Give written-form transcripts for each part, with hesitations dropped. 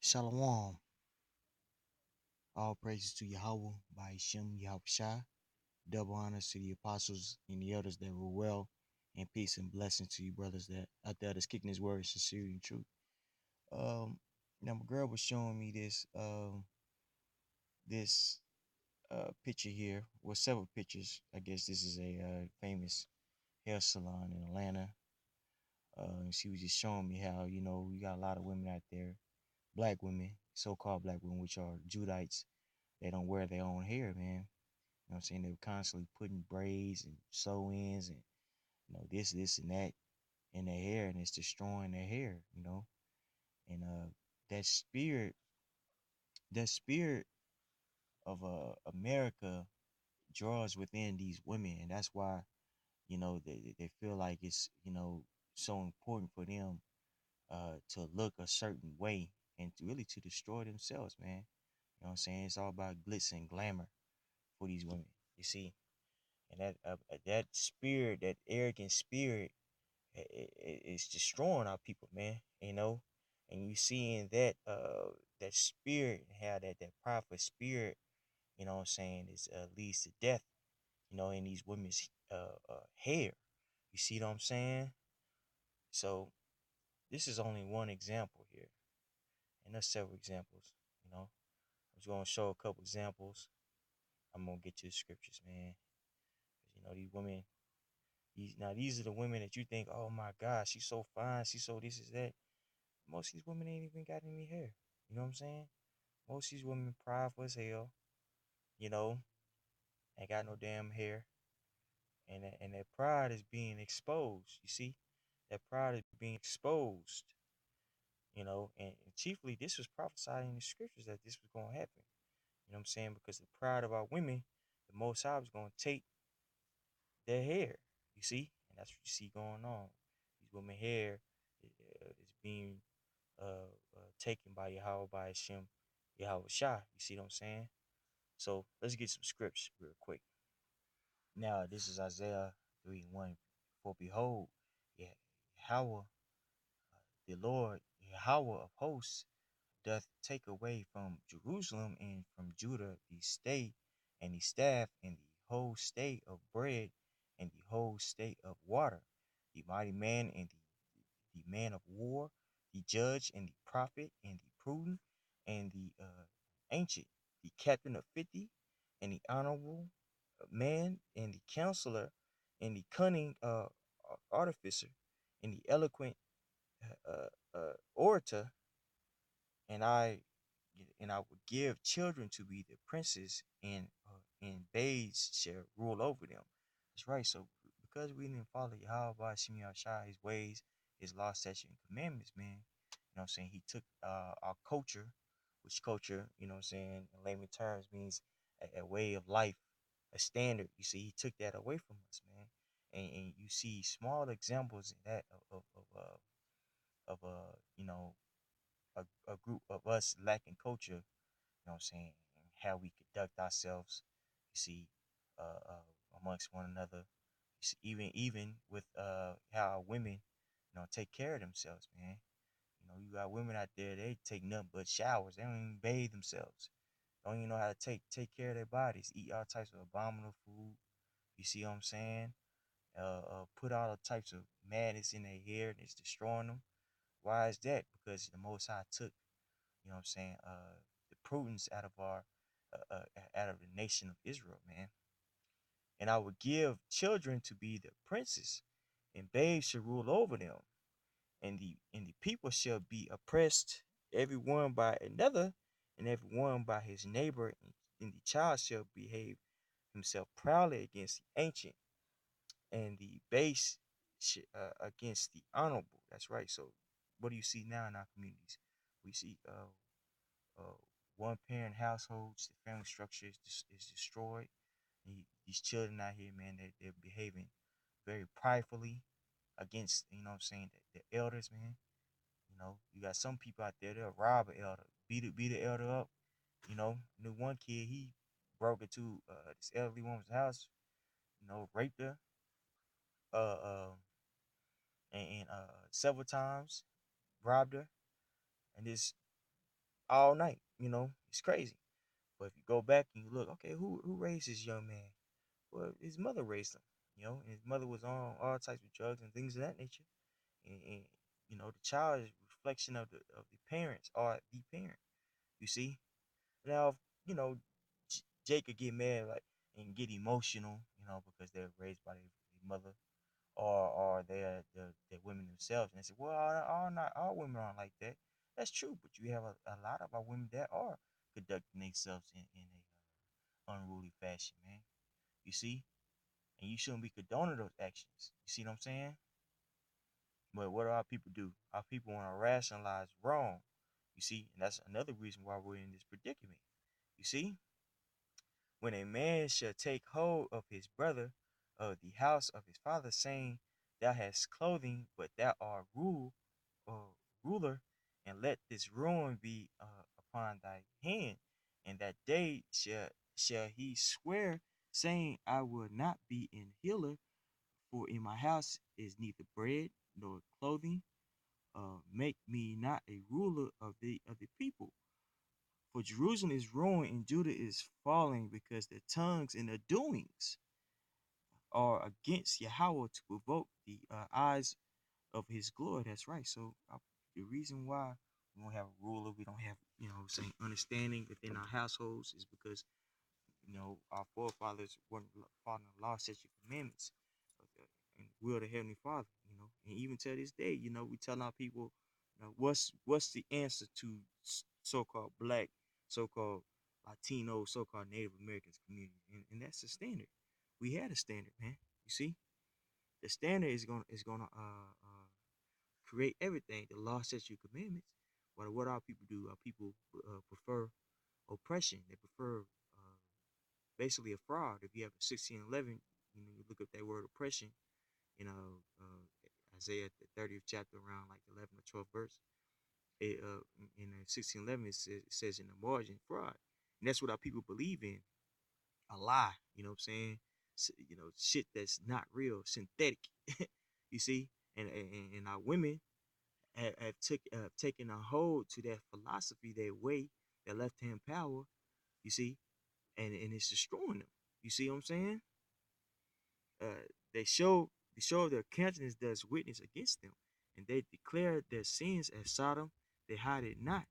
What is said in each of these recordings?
Shalom. All praises to Yahweh by Shem Yahushua. Double honors to the apostles and the elders that were well, and peace and blessings to you brothers that out there that's kicking his word sincerely and truth. Um, Now my girl was showing me this picture here. Well, several pictures. I guess this is a famous hair salon in Atlanta. And she was just showing me how you got a lot of women out there, black women, so-called black women, which are Judites. They don't wear their own hair, man. You know what I'm saying? They were constantly putting braids and sew-ins and this and that in their hair, and it's destroying their hair. And that spirit, that spirit of America draws within these women, and that's why they feel like it's so important for them to look a certain way and to really to destroy themselves, man. You know what I'm saying? It's all about glitz and glamour for these women. You see, and that spirit, that arrogant spirit, is destroying our people, man. And you seeing that spirit, how that prideful spirit, what I'm saying, is leads to death, in these women's hair. You see what I'm saying? So this is only one example here, and there's several examples. I'm just gonna show a couple examples. I'm gonna get to the scriptures, man. 'Cause, these women. These are the women that you think, oh my God, she's so fine, she's so this is that. Most of these women ain't even got any hair. You know what I'm saying? Most of these women prideful as hell, you know, ain't got no damn hair. And that pride is being exposed, you see? That pride is being exposed, and chiefly this was prophesied in the scriptures that this was gonna happen. You know what I'm saying? Because the pride of our women, the most high was gonna take their hair, you see? And that's what you see going on. These women hair is being taken by Yahweh, by Hashem, Yahweh Shah. You see what I'm saying? So let's get some scripts real quick. Now, this is Isaiah 3 and 1. For behold, Yahweh, the Lord, Yahweh of hosts, doth take away from Jerusalem and from Judah the stay and the staff and the whole state of bread and the whole state of water, the mighty man and the man of war, the judge and the prophet and the prudent and the ancient, the captain of 50 and the honorable man and the counselor and the cunning artificer and the eloquent orator, and I would give children to be the princes, and babes shall rule over them. That's right. So because we didn't follow Yahweh by Shemi Shai, his ways, his law, statutes, and commandments, man. You know what I'm saying? He took our culture, which culture, what I'm saying, in layman terms means a way of life, a standard. You see, he took that away from us, man. And you see small examples in that of a group of us lacking culture, what I'm saying, and how we conduct ourselves, you see, amongst one another. You see, even with how our women, take care of themselves, man. You got women out there, they take nothing but showers. They don't even bathe themselves. Don't even know how to take care of their bodies. Eat all types of abominable food. You see what I'm saying? Put all the types of madness in their hair, and it's destroying them. Why is that? Because the Most High took, what I'm saying, the prudence out of the nation of Israel, man. And I would give children to be the princes, and babes shall rule over them, and the people shall be oppressed, every one by another, and every one by his neighbor, and the child shall behave himself proudly against the ancient, and the base against the honorable. That's right. So, what do you see now in our communities? We see uh, one parent households, the family structure is destroyed. These children out here, man, they're behaving very pridefully against, what I'm saying, the elders, man. You got some people out there, they'll rob an elder, beat the elder up. Knew one kid, he broke into this elderly woman's house, raped her, uh, uh, and several times, robbed her, and this all night. It's crazy. But if you go back and you look, okay, who raised this young man? Well, his mother raised him. And his mother was on all types of drugs and things of that nature. And the child is a reflection of the parents or the parent. You see. Now, you know, Jake could get mad like and get emotional, because they're raised by their mother, or they're the women themselves, and they say, well, not all women aren't like that. That's true, but you have a lot of our women that are conducting themselves in a unruly fashion, man. You see, and you shouldn't be condoning those actions. You see what I'm saying? But what do our people do? Our people want to rationalize wrong. You see, and that's another reason why we're in this predicament. You see, when a man shall take hold of his brother of the house of his father, saying, thou hast clothing, but thou art ruler, and let this ruin be upon thy hand. And that day shall he swear, saying, I will not be an healer, for in my house is neither bread nor clothing. Make me not a ruler of the people. For Jerusalem is ruined and Judah is falling, because their tongues and their doings are against Yahweh, to provoke the eyes of his glory. That's right. So the reason why we don't have a ruler, we don't have, saying understanding within our households, is because our forefathers weren't following the law, statute, commandments, and will of the Heavenly Father. And even to this day, we tell our people, what's the answer to so-called black, so-called Latino, so-called Native Americans community, and that's the standard. We had a standard, man. You see, the standard is gonna create everything, the law, statute, commandments. But what our people do, our people prefer oppression. They prefer basically a fraud. If you have a 1611, you look up that word oppression in Isaiah the 30th chapter, around like 11 or 12th verse. In 1611, it says in the margin, fraud, and that's what our people believe in, a lie. You know what I'm saying? Shit that's not real, synthetic. You see, and our women have taken a hold to that philosophy, that way, that left hand power. You see, and it's destroying them. You see what I'm saying? They show their countenance does witness against them, and they declare their sins as Sodom. They hide it not.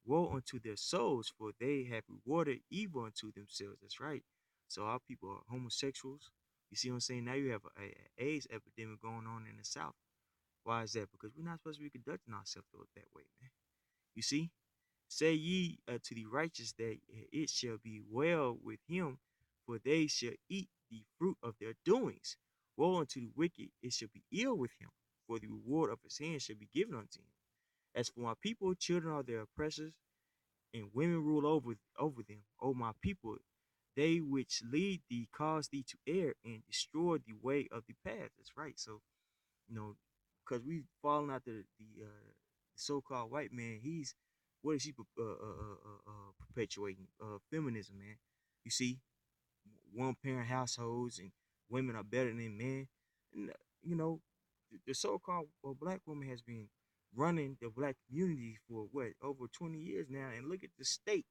Woe unto their souls, for they have rewarded evil unto themselves. That's right. So our people are homosexuals. You see what I'm saying? Now you have a AIDS epidemic going on in the South. Why is that? Because we're not supposed to be conducting ourselves that way, man. You see? Say ye to the righteous that it shall be well with him, for they shall eat the fruit of their doings. Woe unto the wicked, it shall be ill with him, for the reward of his hand shall be given unto him. As for my people, children are their oppressors, and women rule over them. O my people, they which lead thee cause thee to err, and destroy the way of the path. That's right. So, you know, because we've fallen out the so-called white man. What is he perpetuating? Feminism, man. You see, one parent households, and women are better than men. And you know, the so-called black woman has been running the black community for what, over 20 years now, and look at the state.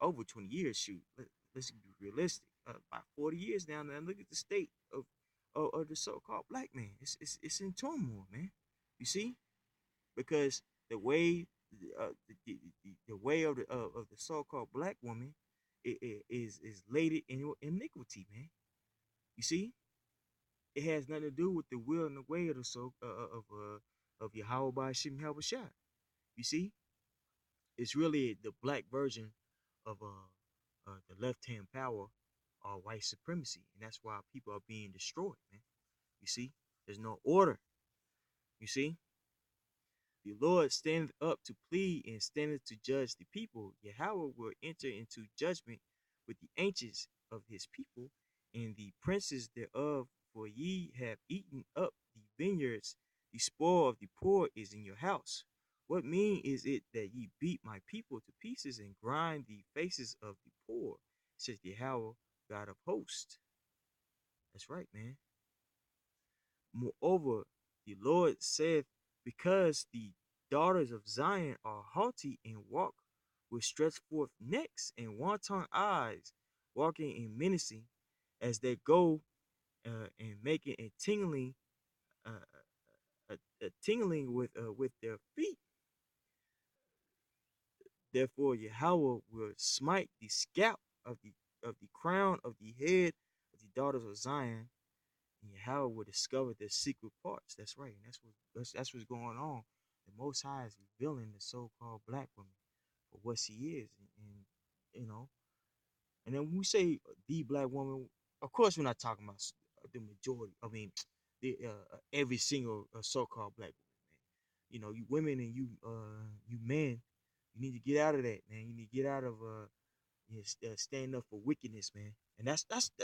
Over 20 years, shoot. Let's be realistic. About 40 years now, and look at the state of the so-called black man. It's in turmoil, man. You see, because the way the way of the so-called black woman is laid in iniquity, man. You see, it has nothing to do with the will and the way of the of Yahweh by Shim Habashah. You see, it's really the black version of the left hand power or white supremacy, and that's why people are being destroyed, man. You see, there's no order. You see, the Lord standeth up to plead and standeth to judge the people. Yahweh will enter into judgment with the ancients of his people and the princes thereof, for ye have eaten up the vineyards, the spoil of the poor is in your house. What mean is it that ye beat my people to pieces and grind the faces of the poor, says Yahweh, God of hosts? That's right, man. Moreover, the Lord saith, because the daughters of Zion are haughty and walk with stretched forth necks and wanton eyes, walking in menacing as they go and making a tingling, uh, a tingling with their feet. Therefore, Yahweh will smite the scalp of the crown of the head of the daughters of Zion, and Yahweh will discover their secret parts. That's right, and that's what's going on. The Most High is revealing the so-called black woman for what she is, and you know, and then when we say the black woman, of course, we're not talking about the majority. I mean, the every single so-called black woman, man. You know, you women and you men, you need to get out of that, man. You need to get out of stand up for wickedness, man. And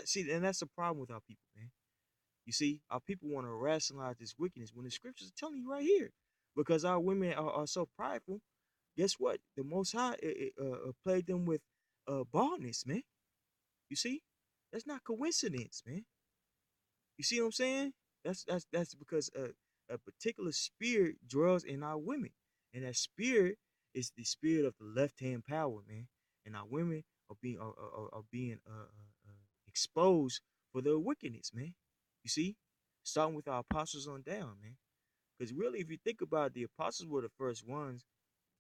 see, and that's the problem with our people, man. You see, our people want to rationalize this wickedness when the scriptures are telling you right here, because our women are so prideful. Guess what? The Most High played them with baldness, man. You see, that's not coincidence, man. You see what I'm saying? That's because a particular spirit dwells in our women, and that spirit is the spirit of the left hand power, man. And our women are being exposed for their wickedness, man. You see, starting with our apostles on down, man. Because really, if you think about it, the apostles were the first ones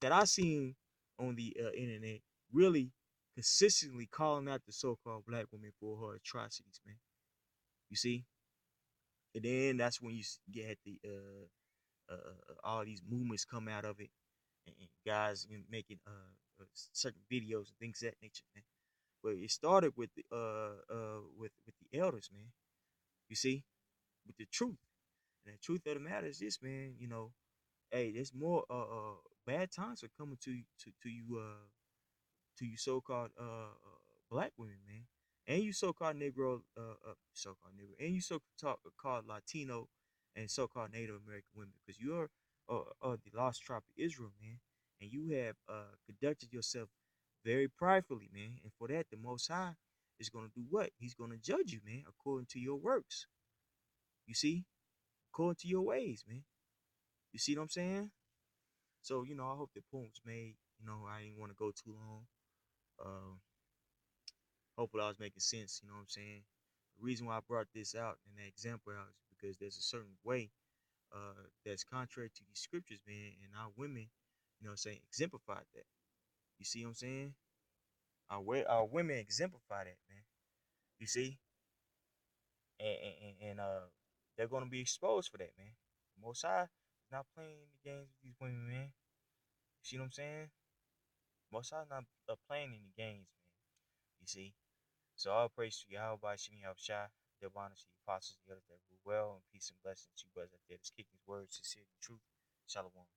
that I seen on the internet really consistently calling out the so-called black woman for her atrocities, man. You see, and then that's when you get the all these movements come out of it, and guys making certain videos and things of that nature, man. But it started with the with the elders, man. You see, with the truth, and the truth of the matter is this, man. You know, hey, there's more bad times are coming to you to you so-called black women, man, and you so-called Negro, so-called Negro, and you so-called Latino and so-called Native American women, because you're the lost tribe of Israel, man, and you have conducted yourself very pridefully, man, and for that, the Most High is gonna do what? He's gonna judge you, man, according to your works. You see, according to your ways, man. You see what I'm saying? So I hope the point was made. I didn't want to go too long. Um, Hopefully I was making sense, you know what I'm saying? The reason why I brought this out and that example out is because there's a certain way that's contrary to these scriptures, man, and our women, saying exemplified that. You see what I'm saying? Our women exemplify that, man. You see? And they're gonna be exposed for that, man. Most High is not playing any games with these women, man. You see what I'm saying? Most High not playing any games, man. You see? So all praise to Yahweh by Shemi Shai, their honor to the apostles, the others that rule well, and peace and blessings to you brothers out there that's kicking his words, sincerity, truth. Shalom.